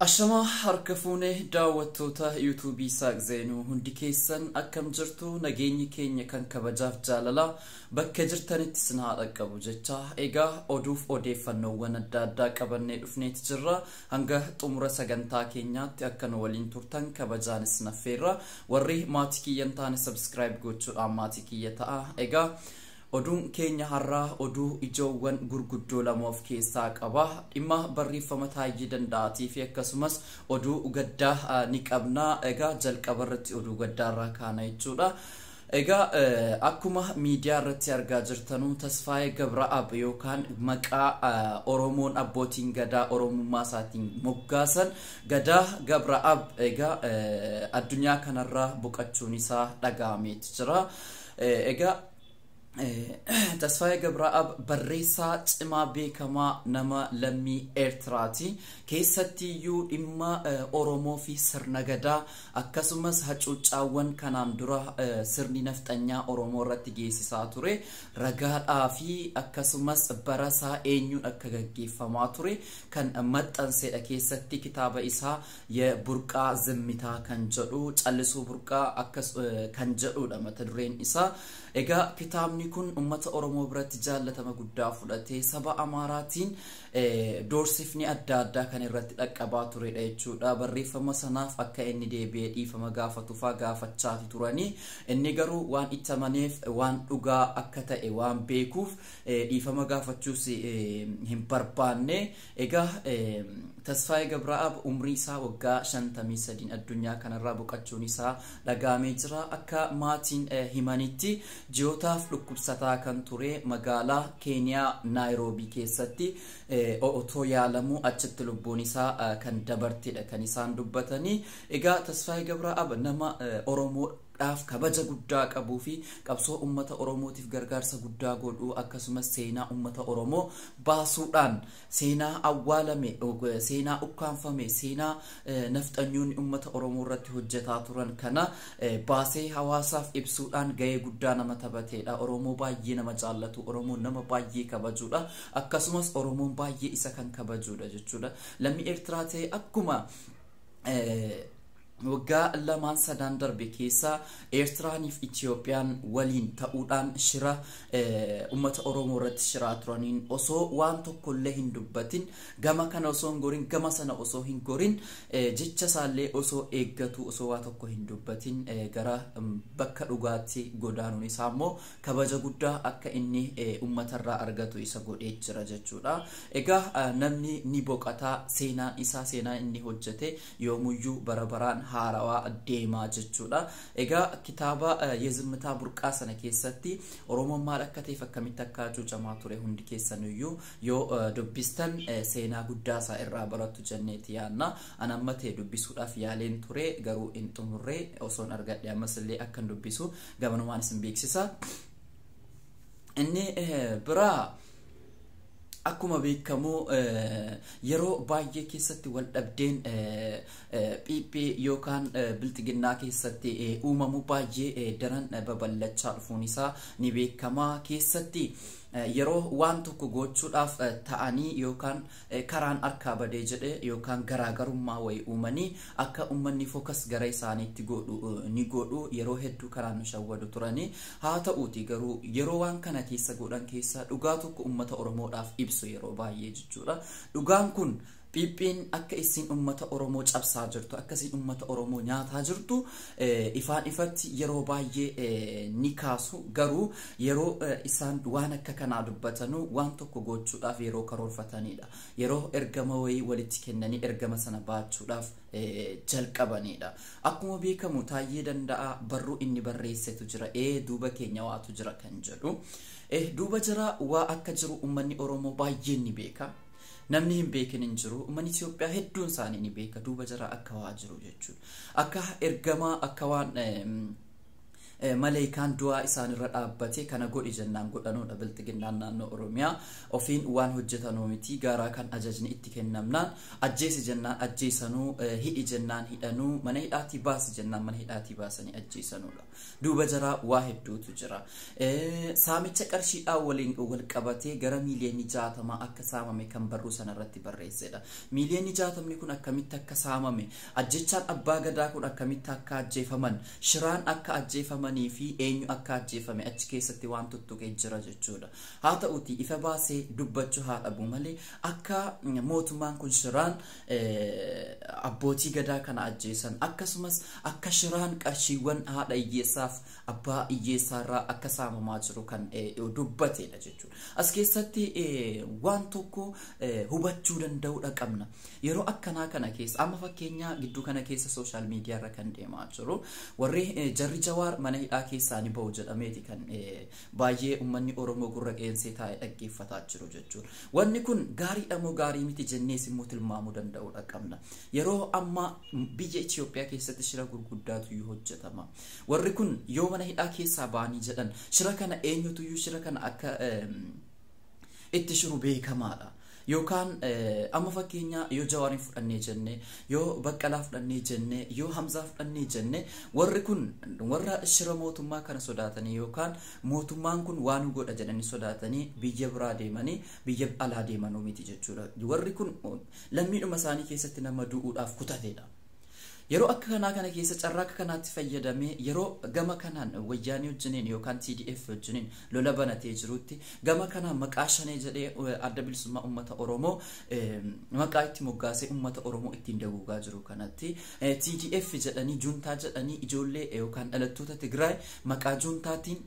Ashama harka fuunee daawwattoota YouTube Saaqzeenuu hundi keessan akkam jirtu nageenyi keenya kan kabajaaf jaalalaa bakka jirtanitti isin haa dhaqqabu jecha egaa oduuf odeeffannoowwan adda addaa qabannee dhufneeti jirra hanga xumura sagantaa keenyaatti akka nu waliin turtan kabajaan isin affeerra warri maatii kiyyan taane subscribe gochuudhaan maatii kiyya ta'a egaa Oduun keenya har'aa oduu ijoowwan gurguddoo lama of keessaa qaba dhimma barreeffama taayii danda'atii fi akkasumas oduu gaddaa ni qabna egaa jalqaba irratti oduu gaddaarraa kaana jechuudha egaa akkuma miidiyaa irratti argaa jirtanu Tasfaayee Gabra'aab yookaan maqaa Oromoon abbootiin gadaa Oromummaa isaatiin moggaasan Gadaa Gabra'aab egaa addunyaa kanarraa boqachuun isaa dhaga'ameeti jira egaa Tasfaayee Gabra'aab barreessaa cimaa beekamaa nama lammii Eertiraati keessattiyyuu dhimma Oromoo fi sirna gadaa akkasumas hacuuccaawwan kanaan dura sirni nafxanyaa Oromoo irratti geessisaa ture ragaadhaa fi akkasumas barasaa eenyuun akka gaggeeffamaa ture kan maxxanseedha keessatti kitaaba isaa burqaa zimmitaa kan jedhu callisuu burqaa kan jedhudha mata dureen isaa egaa kitaabni kun ummata Oromoo biratti jaallatama guddaa fudhatee saba Amaaraatiin doorsifni adda addaa kan irratti dhaqqabaa turedha jechuudha barreeffama sanaaf akka inni deebi'ee dhiifama gaafatuufaa gaafachaa turanii inni garuu waan itti amaneef waan dhugaa akka ta'e waan beekuuf dhiifama gaafachuus hin barbaanne egaa Tasfaayee Gabra'aab umrii isaa waggaa 53 addunyaa kanarraa boqachuun isaa dhaga'amee jira akka maatiin himanitti ji'ootaaf dhukkubsataa kan ture magaalaa Keeniyaa Naayiroobii keessatti otoo yaalamu achitti lubbuun isaa kan dabartedha kan isaan dubbatanii egaa Tasfaayee Gabra'aab nama Oromoo dhaaf kabaja guddaa qabuu fi qabsoo ummata Oromootiif gargaarsa guddaa godhuu akkasumas seenaa ummata Oromoo baasuudhaan seenaa awwaalame seenaa ukkaanfame seenaa nafxanyoonni ummata Oromoo irratti hojjetaa turan kana baasee hawaasaaf ibsuudhaan gahee guddaa nama taphateedha Oromoo baay'ee nama jaallatu Oromoon nama baay'ee kabajuudha akkasumas Oromoon baay'ee isa kan kabajuudha jechuudha lammii Eertiraa ta'e akkuma waggaa lamaan sadaan darbe keessa Eertiraaniif Itiyoophiyaan waliin ta'uudhaan shira ummata Oromoo irratti shiraa turaniin osoo waan tokko illee hin dubbatin gama kana osoo hin gorin gama sana osoo hin gorin jecha isaallee osoo eeggatu osoo waa tokko hin dubbatin gara bakka dhugaatti godaanuun isaa immoo kabaja guddaa akka inni ummatarraa argatu isa godhee jira jechuudha egaa namni ni boqataa seenaan isaa seenaa inni hojjete yoomuyyuu bara baraan haarawaa deemaa jechuudha egaa kitaaba yezimmitaa burqaa sana keessatti Oromoon maal akka ta'eef akkamitti akka hacuucamaa ture hundi keessaniyyuu yoo dubbistan seenaa guddaa isaa irraa barattu jenneeti yaanna an amma ta'e dubbisuudhaaf yaaleen ture garuu hin xumurree osoon argadhe ammas illee akkan dubbisu gamanumaan isin beeksisa inni biraa akkuma beekamu yeroo baay'ee keessatti wal dhabdeen PP yookaan biltiginnaa keessatti uumamu baay'ee daran babal'achaa dhufuun isaa ni beekama keessatti yeroo waan tokko gochuudhaaf ta'anii yookaan karaan akka badee jedhe yookaan garaagarummaa way uumanii akka ummanni fokas gara isaaniitti ni godhu yeroo hedduu karaan shawwadu turanii haa ta'uuti garuu yeroo waan kana keessa godhan keessa dhugaa tokko ummata Oromoodhaaf ibsu yeroo baay'ee jechuudha dhugaan kun Piiphiin akka isin ummata Oromoo cabsaa jirtu akka isin ummata Oromoo nyaataa jirtu ifaan ifatti yeroo baay'ee ni kaasu garuu yeroo isaan waan akka kanaa dubbatanu waan tokko gochuudhaaf yeroo karoorfatanidha yeroo ergama wayii walitti kennanii ergama sana baachuudhaaf jalqabanidha akkuma beekamu Taayyee Danda'aa barruu inni barreessetu jira duuba keenya waatu jira kan jedhu duuba jira waa akka jiru ummanni Oromoo baay'ee ni beeka namni hin beekin hin jiru ummanni Itoophiyaa hedduun isaanii ni beeka duuba jira akka waa jiru jechuudha akka ergama akka waan maleekaan du'aa isaan irra dhaabbate kana godhi jennaan godhanuudha bilxiginnaan naannoo Oromiyaa ofiin waan hojjetanuu miti gaaraa kan ajajni itti kennamnaan ajjeesi jennaan ajjeesanuu hidhi jennaan hidhanuu mana hidhaatii baasi jennaan mana hidhaatii baasanii ajjeesanuudha duuba jaraa waa hedduutu jira saamicha qarshiidhaan waliin wal qabatee gara miiliyoonii 60 akka saamame kan barruu sana irratti barreessedha miiliyoonii 60 kun akkamitti akka saamame ajjechaan abbaa gadaa kun akkamitti akka ajjeefaman shiraan akka ajjeefamanii fi eenyu akka ajjeefame achi keessatti waan tuttuqee jira jechuudha haa ta'uti ifa baasee dubbachuu haa dhabu malee akka mootummaan kun shiraan abbootii gadaa kana ajjeesan akkasumas akka shiraan qarshiiwwan haadha hiyyeessaaf abbaa hiyyeessaarraa akka saamamaa jiru kan dubbatedha jechuudha as keessatti waan tokko hubachuu danda'uudha qabna yeroo akkanaa kana keessa amma fakkeenya gidduu kana keessa social media irra kan deemaa jiru warri jarri Jawaar mana hidhaa keessaanii ba'u jedhameeti kan baay'ee ummanni Oromoo gurra qeensee taa'ee dhaggeeffataa jiru jechuudha wanni kun gaariidha moo gaarii miti jennees immoo tilmaamuu danda'uudha qabna yeroo amma biyya Itoophiyaa keessatti shira gurguddaatu hojjetama warri kun yoo mana hidhaa keessaa ba'anii jedhan shira kana eenyutu shira kana akka itti shiru beekamaadha yookaan amma fakkeenya yoo Jawaarin fudhannee jenne yoo Baqqalaa fudhannee jenne yoo Hamzaa fudhannee jenne warri kun warra shira mootummaa kana sodaatanii yookaan mootummaan kun waan godha jedhanii sodaatanii biyya biraa deemanii biyya alaa deemanuu miti jechuudha warri kun lammiidhuma isaanii keessatti nama du'uudhaaf kutateedha yeroo akka kanaa kana keessa carraaka kanaatti fayyadamee yeroo gama kanaan wayyaanii wajjiniin yookaan TDF wajjiniin lola banatee jirutti gama kanaan maqaa shanee jedhee adda bilisummaa uummata Oromoo maqaa itti moggaasee uummata Oromoo ittiin daguugaa jiru kanatti TDF jedhanii juntaa jedhanii ijoollee yookaan dhalattoota Tigraay maqaa juntaatiin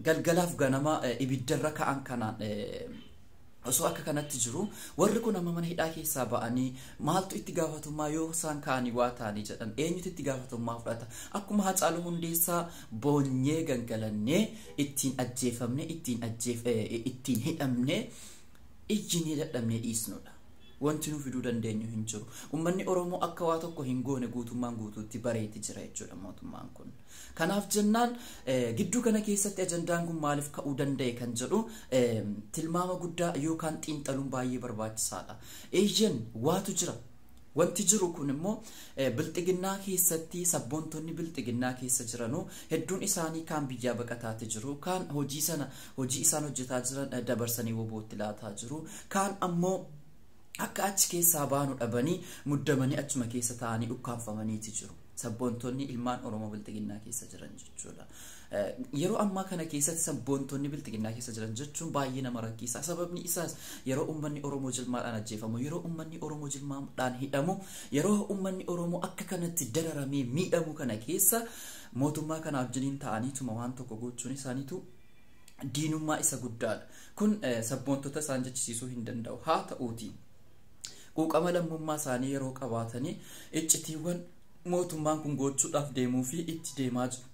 galgalaaf ganama ibiddarra ka'an kanaan osoo akka kanatti jiru warri kun amma mana hidhaa keessaa ba'anii maaltu itti gaafatummaa yoo isaan kaanii waa taanii jedhan eenyutu itti gaafatummaa fudhata akkuma Haacaaluu Hundeessaa boonyee gangalannee ittiin ajjeefamne ittiin hidhamne ijjinii dadhabnee dhiisnudha wanti nu fiduu dandeenyu hin jiru ummanni Oromoo akka waa tokko hin goone guutummaan guutuutti bareeti jira jechuudha mootummaan kun kanaaf jennaan gidduu kana keessatti ajandaan kun maaliif ka'uu danda'e kan jedhu tilmaama guddaa yookaan xiinxaluun baay'ee barbaachisaadha eeyyan waatu jira wanti jiru kun immoo bilxiginnaa keessatti sabboontonni bilxiginnaa keessa jiranu hedduun isaanii kaan biyyaa baqataati jiru kaan hojii isaan hojjetaa jiran dabarsanii wobootti laataa jiru kaan ammoo akka achi keessaa baanu dhabanii muddamanii achuma keessa taa'anii ukkaanfamaniiti jiru sabboontonni ilmaan Oromoo bilxiginnaa keessa jiran jechuudha yeroo ammaa kana keessatti sabboontonni bilxiginnaa keessa jiran jechuun baay'ee nama rakkisaa sababni isaas yeroo ummanni Oromoo jilmaadhaan ajjeefamu yeroo ummanni Oromoo jilmaadhaan hidhamu yeroo ummanni Oromoo akka kanatti dararamee miidhamu kana keessa mootummaa kanaaf jiniin ta'aniituma waan tokko gochuun isaaniitu diinummaa isa guddaadha kun sabboontota isaan jechisiisuu hin danda'u haa ta'uuti quuqama lammummaa isaanii yeroo qabaatanii iccitiiwwan mootummaan kun gochuudhaaf deemuu fi itti deemaa jiru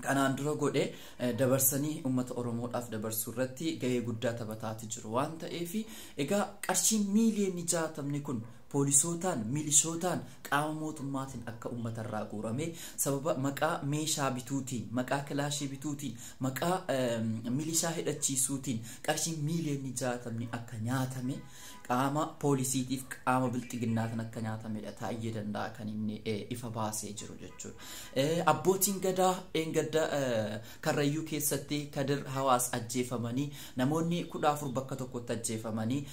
kanaan dura godhe dabarsanii uummata Oromoodhaaf dabarsuu irratti gahee guddaa taphataati jiru waan ta'eef egaa qarshiin miiliyoonii 60 kun poolisootaan milishootaan qaama mootummaatiin akka uummatarraa guurame sababa maqaa meeshaa bituutiin maqaa kilaashii bituutiin maqaa milishaa hidhachiisuutiin qarshiin miiliyoonii 60 akka nyaatame qaama poolisiitiif qaama bilxiginnaatiin akka nyaatamedha taa'ee danda'a kan inni ifa baasee jiru jechuudha abbootiin gadaa gadda Karrayyuu keessatti Kadir Hawaas ajjeefamanii namoonni 14 bakka tokkotti ajjeefamanii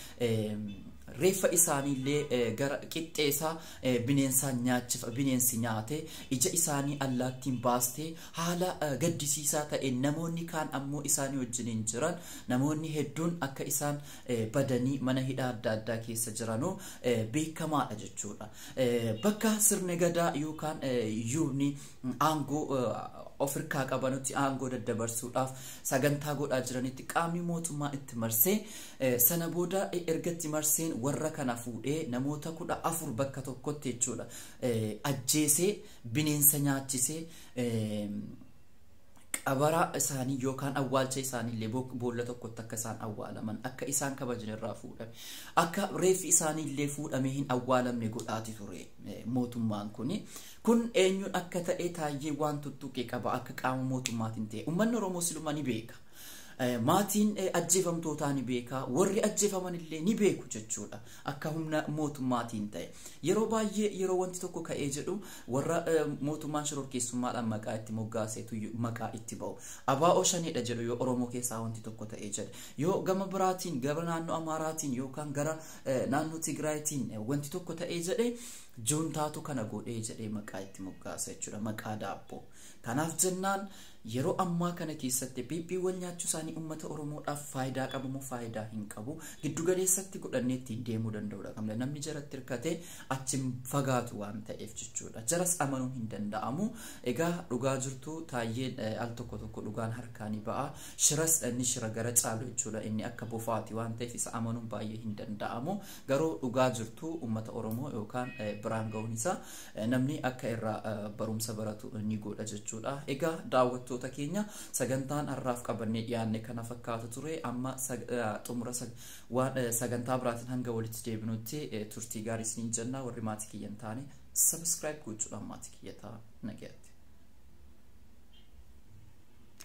reeffa isaaniillee gara qixxeessaa bineensi nyaate ija isaanii allaattiin baastee haala gaddisiisaa ta'e namoonni kaan ammoo isaanii wajjiniin jiran namoonni hedduun akka isaan badanii mana hidhaa adda addaa keessa jiranuu beekamaadha jechuudha bakka sirni gadaa yookaan yuubni aangoo ofirkaa qabanutti aangoo daddabarsuudhaaf sagantaa godhaa jiranitti qaamni mootummaa itti marsee sana booda ergatti marseen warra kana fuudhee namoota 14 bakka tokkotti jechuudha ajjeesee bineensa nyaachisee qabara isaanii yookaan awwaalcha isaanii illee boolla tokkotti akka isaan awwaalaman akka isaan kabajan irraa fuudhame akka reeffi isaanii illee fuudhamee hin awwaalamne godhaati ture mootummaan kun eenyuun akka ta'e taayee waan tuttuqee qaba akka qaama mootummaatiin ta'e uummanni Oromoo siluma ni beeka. Maatiin ajjeefamtootaa ni beeka warri ajjeefaman illee ni beeku jechuudha akka humna mootummaatiin ta'e yeroo baay'ee yeroo wanti tokko ka'ee jedhu warra mootummaan shororkeessummaadhaan maqaa itti moggaaseetu maqaa itti ba'u ABO shanidha jedhu yoo Oromoo keessaa wanti tokko ta'ee jedhe yoo gama biraatiin gara naannoo Amaaraatiin yookaan gara naannoo Tigraayitiin wanti tokko ta'ee jedhe juuntaatu kana godhee jedhee maqaa itti moggaasa jechuudha maqaa daabboo. Kanaaf jennaan yeroo ammaa kana keessatti biibbiiwwan nyaachuu isaanii uummata Oromoodhaaf faayidaa qabu moo faayidaa hin qabu giddu galeessatti godhannee ittiin deemuu danda'udha qabna namni jaratti hirkatee achiin fagaatu waan ta'eef jechuudha jaras amanuun hin danda'amu. Egaa dhugaa jirtu taayeen al tokko tokko dhugaan harkaanii ba'a shiras inni shira gara caalu jechuudha inni akka bofaati waan ta'eef isa amanuun baay'ee hin danda'amu garuu dhugaa jirtu uummata Oromoo yookaan biraan ga'uun isaa namni akka irraa barumsa baratu ni godha jechuudha. Egaa daawwattoota keenya sagantaan har'aaf qabannee dhiyaanne kana fakkaatu ture amma xumura sagantaa biraatiin hanga walitti deebinutti turtii gaarii isiniin jenna warri maatii kiyyan taane subscribe gochuudhaan maatii kiyya ta'a nagaatti.